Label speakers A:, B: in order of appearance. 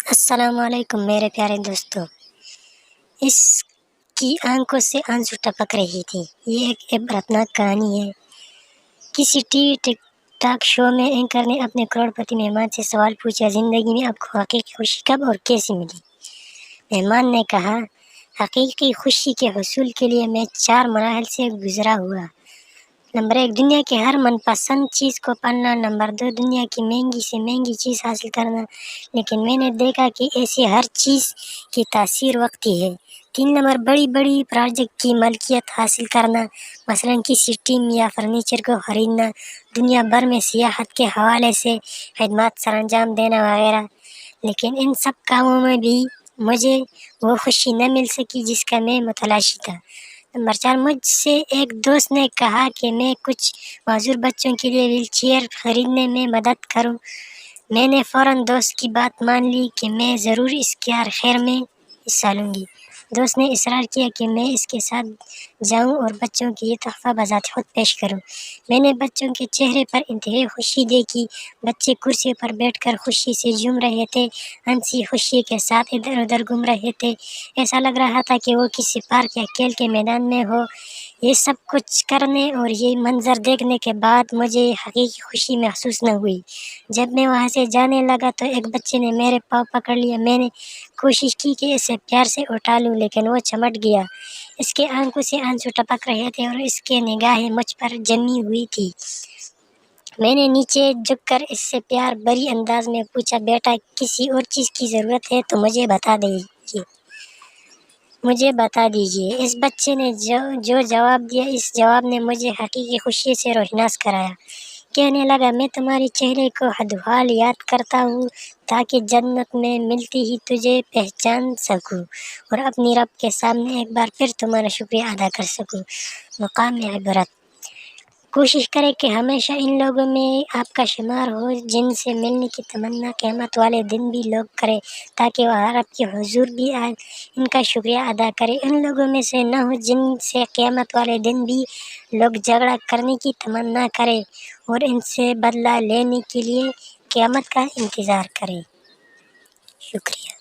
A: السلام علیکم میرے پیارے دوستوں، اس کی آنکھوں سے آنسو ٹپک رہی تھی۔ یہ ایک عبرتناک کہانی ہے۔ کسی ٹی وی ٹک ٹاک شو میں اینکر نے اپنے کروڑ پتی مہمان سے سوال پوچھا، زندگی میں آپ کو حقیقی خوشی کب اور کیسے ملی؟ مہمان نے کہا، حقیقی خوشی کے حصول کے لیے میں 4 مراحل سے گزرا ہوا۔ نمبر 1، دنیا کی ہر من پسند چیز کو پانا۔ نمبر 2، دنیا کی مہنگی سے مہنگی چیز حاصل کرنا، لیکن میں نے دیکھا کہ ایسی ہر چیز کی تاثیر وقتی ہے۔ 3 نمبر، بڑی بڑی پروجیکٹ کی ملکیت حاصل کرنا، مثلا کسی ٹیم یا فرنیچر کو خریدنا، دنیا بھر میں سیاحت کے حوالے سے خدمات سر انجام دینا وغیرہ۔ لیکن ان سب کاموں میں بھی مجھے وہ خوشی نہ مل سکی جس کا میں متلاشی تھا۔ نمبر 4، مجھ سے ایک دوست نے کہا کہ میں کچھ معذور بچوں کے لیے ویل چیئر خریدنے میں مدد کروں۔ میں نے فوراً دوست کی بات مان لی کہ میں ضرور اس کار خیر میں حصہ لوں گی۔ دوست نے اصرار کیا کہ میں اس کے ساتھ جاؤں اور بچوں کی یہ تحفہ بذات خود پیش کروں۔ میں نے بچوں کے چہرے پر انتہائی خوشی دیکھی۔ بچے کرسیوں پر بیٹھ کر خوشی سے جھوم رہے تھے، ہنسی خوشی کے ساتھ ادھر ادھر گھوم رہے تھے۔ ایسا لگ رہا تھا کہ وہ کسی پارک یا کھیل کے میدان میں ہو۔ یہ سب کچھ کرنے اور یہ منظر دیکھنے کے بعد مجھے حقیقی خوشی محسوس نہ ہوئی۔ جب میں وہاں سے جانے لگا تو ایک بچے نے میرے پاؤں پکڑ لیا۔ میں نے کوشش کی کہ اسے پیار سے اٹھا لوں، لیکن وہ چمٹ گیا۔ اس کے آنکھوں سے آنسو ٹپک رہے تھے اور اس کی نگاہیں مجھ پر جمی ہوئی تھی۔ میں نے نیچے جھک کر اس سے پیار بھری انداز میں پوچھا، بیٹا کسی اور چیز کی ضرورت ہے تو مجھے بتا دیجیے۔ اس بچے نے جو جواب دیا، اس جواب نے مجھے حقیقی خوشی سے روشناس کرایا۔ کہنے لگا، میں تمہارے چہرے کو حدوحال یاد کرتا ہوں تاکہ جنت میں ملتی ہی تجھے پہچان سکوں اور اپنی رب کے سامنے ایک بار پھر تمہارا شکریہ ادا کر سکوں۔ مقام عبرت، کوشش کریں کہ ہمیشہ ان لوگوں میں آپ کا شمار ہو جن سے ملنے کی تمنا قیامت والے دن بھی لوگ کریں، تاکہ وہ آپ کے حضور بھی آئے ان کا شکریہ ادا کریں۔ ان لوگوں میں سے نہ ہو جن سے قیامت والے دن بھی لوگ جھگڑا کرنے کی تمنا کریں اور ان سے بدلہ لینے کے لیے قیامت کا انتظار کریں۔ شکریہ۔